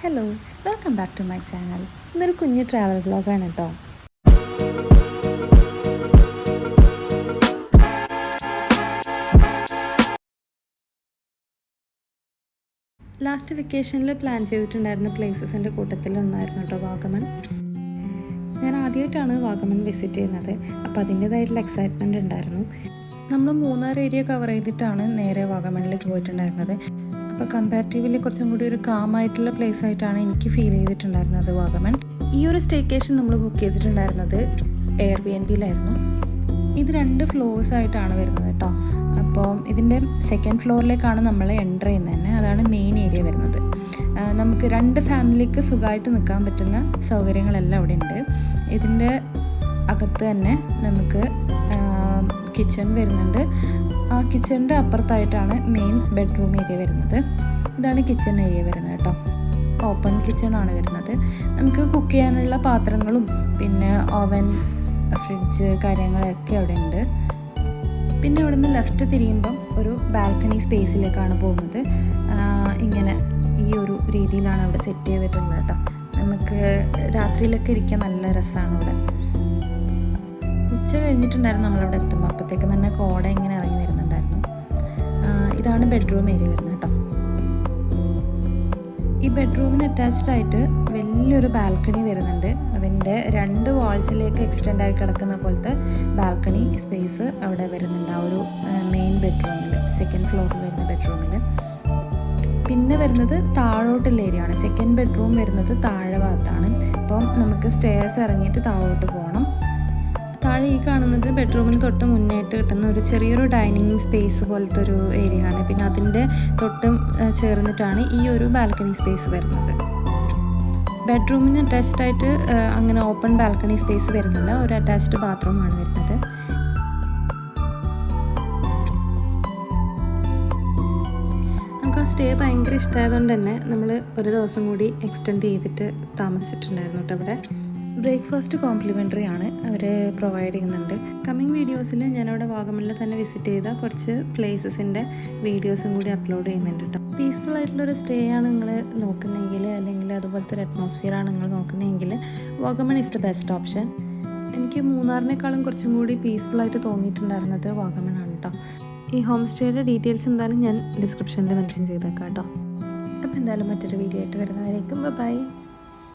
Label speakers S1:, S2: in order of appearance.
S1: Hello, welcome back to my channel. ഇന്നൊരു കുഞ്ഞ് travel വ്ളോഗാണ് കേട്ടോ. ലാസ്റ്റ് വെക്കേഷനിൽ പ്ലാൻ ചെയ്തിട്ടുണ്ടായിരുന്ന പ്ലേസസിൻ്റെ കൂട്ടത്തിലൊന്നായിരുന്നു കേട്ടോ വാഗമൺ. ഞാൻ ആദ്യമായിട്ടാണ് വാഗമൺ വിസിറ്റ് ചെയ്യുന്നത്, അപ്പോൾ അതിൻ്റേതായിട്ടുള്ള എക്സൈറ്റ്മെൻറ്റ് ഉണ്ടായിരുന്നു. നമ്മൾ മൂന്നാർ ഏരിയ കവർ ചെയ്തിട്ടാണ് നേരെ വാഗമണിലേക്ക് പോയിട്ടുണ്ടായിരുന്നത്. അപ്പോൾ കമ്പാരിറ്റീവ്ലി കുറച്ചും കൂടി ഒരു കാമായിട്ടുള്ള പ്ലേസ് ആയിട്ടാണ് എനിക്ക് ഫീൽ ചെയ്തിട്ടുണ്ടായിരുന്നത് വാഗമൺ. ഈ ഒരു സ്റ്റേക്കേഷൻ നമ്മൾ ബുക്ക് ചെയ്തിട്ടുണ്ടായിരുന്നത് എയർബിഎൻബിയിലായിരുന്നു. ഇത് 2 ഫ്ലോർസ് ആയിട്ടാണ് വരുന്നത് കേട്ടോ. അപ്പോൾ ഇതിൻ്റെ സെക്കൻഡ് ഫ്ലോറിലേക്കാണ് നമ്മൾ എൻ്റർ ചെയ്യുന്നത് തന്നെ. അതാണ് മെയിൻ ഏരിയ വരുന്നത്. നമുക്ക് 2 ഫാമിലിക്ക് സുഖമായിട്ട് നിൽക്കാൻ പറ്റുന്ന സൗകര്യങ്ങളെല്ലാം അവിടെ ഉണ്ട്. ഇതിൻ്റെ അകത്ത് തന്നെ നമുക്ക് കിച്ചൺ വരുന്നുണ്ട്. ആ കിച്ചണിൻ്റെ അപ്പുറത്തായിട്ടാണ് മെയിൻ ബെഡ്റൂം ഏരിയ വരുന്നത്. ഇതാണ് കിച്ചൺ ഏരിയ വരുന്നത് കേട്ടോ. ഓപ്പൺ കിച്ചണാണ് വരുന്നത്. നമുക്ക് കുക്ക് ചെയ്യാനുള്ള പാത്രങ്ങളും പിന്നെ ഓവൻ, ഫ്രിഡ്ജ് കാര്യങ്ങളൊക്കെ അവിടെ ഉണ്ട്. പിന്നെ അവിടെ നിന്ന് ലെഫ്റ്റ് തിരിയുമ്പം ഒരു ബാൽക്കണി സ്പേസിലേക്കാണ് പോകുന്നത്. ഇങ്ങനെ ഈ ഒരു രീതിയിലാണ് അവിടെ സെറ്റ് ചെയ്തിട്ടുള്ളത് കേട്ടോ. നമുക്ക് രാത്രിയിലൊക്കെ ഇരിക്കാൻ നല്ല രസമാണ് ഇവിടെ. ഉച്ച കഴിഞ്ഞിട്ടുണ്ടായിരുന്നു നമ്മളവിടെ എത്തുമ്പോൾ. അപ്പോഴത്തേക്ക് തന്നെ കോട ഇങ്ങനെ ഇറങ്ങി വരുന്നുണ്ടായിരുന്നു. ഇതാണ് ബെഡ്റൂം ഏരിയ വരുന്നത് കേട്ടോ. ഈ ബെഡ്റൂമിന് അറ്റാച്ച്ഡ് ആയിട്ട് വലിയൊരു ബാൽക്കണി വരുന്നുണ്ട്. അതിൻ്റെ 2 വാൾസിലേക്ക് എക്സ്റ്റെൻഡ് ആയി കിടക്കുന്ന പോലത്തെ ബാൽക്കണി സ്പേസ് അവിടെ വരുന്നുണ്ട്. ആ ഒരു മെയിൻ ബെഡ്റൂമിൽ, സെക്കൻഡ് ഫ്ലോറിൽ വരുന്ന ബെഡ്റൂമിൽ. പിന്നെ വരുന്നത് താഴോട്ടുള്ള ഏരിയ ആണ്. സെക്കൻഡ് ബെഡ്റൂം വരുന്നത് താഴെ ഭാഗത്താണ്. അപ്പം നമുക്ക് സ്റ്റെയർസ് ഇറങ്ങിയിട്ട് താഴോട്ട് പോകണം. താഴെ ഈ കാണുന്നത് ബെഡ്റൂമിന് തൊട്ട് മുന്നേട്ട് കിട്ടുന്ന ഒരു ചെറിയൊരു ഡൈനിങ് സ്പേസ് പോലത്തെ ഒരു ഏരിയ ആണ്. പിന്നെ അതിൻ്റെ തൊട്ടും ചേർന്നിട്ടാണ് ഈ ഒരു ബാൽക്കണി സ്പേസ് വരുന്നത്. ബെഡ്റൂമിന് അറ്റാച്ച്ഡ് ആയിട്ട് അങ്ങനെ ഓപ്പൺ ബാൽക്കണി സ്പേസ് വരുന്നില്ല. ഒരു അറ്റാച്ച്ഡ് ബാത്റൂമാണ് വരുന്നത്. നമുക്ക് ആ സ്റ്റേ ഭയങ്കര ഇഷ്ടമായതുകൊണ്ട് തന്നെ നമ്മൾ ഒരു ദിവസം കൂടി എക്സ്റ്റെൻഡ് ചെയ്തിട്ട് താമസിച്ചിട്ടുണ്ടായിരുന്നു കേട്ടോ ഇവിടെ. ബ്രേക്ക്ഫാസ്റ്റ് കോംപ്ലിമെൻ്ററി ആണ്, അവർ പ്രൊവൈഡ് ചെയ്യുന്നുണ്ട്. കമ്മിങ് വീഡിയോസിൽ ഞാനവിടെ വാഗമണിൽ തന്നെ വിസിറ്റ് ചെയ്ത കുറച്ച് പ്ലേസസിൻ്റെ വീഡിയോസും കൂടി അപ്ലോഡ് ചെയ്യുന്നുണ്ട് കേട്ടോ. പീസ്ഫുൾ ആയിട്ടുള്ളൊരു സ്റ്റേ ആണ് നിങ്ങൾ നോക്കുന്നതെങ്കിൽ, അല്ലെങ്കിൽ അതുപോലത്തെ ഒരു അറ്റ്മോസ്ഫിയറാണ് നിങ്ങൾ നോക്കുന്നതെങ്കിൽ Vagamon is the best option. എനിക്ക് മൂന്നാറിനേക്കാളും കുറച്ചും കൂടി പീസ്ഫുള്ളായിട്ട് തോന്നിയിട്ടുണ്ടായിരുന്നത് വാഗമണാണ് കേട്ടോ. ഈ ഹോം സ്റ്റേയുടെ ഡീറ്റെയിൽസ് എന്തായാലും ഞാൻ ഡിസ്ക്രിപ്ഷനിൽ മെൻഷൻ ചെയ്തേക്കാം കേട്ടോ. അപ്പോൾ എന്തായാലും മറ്റൊരു വീഡിയോ ആയിട്ട് വരുന്നവരേക്കും ബൈ.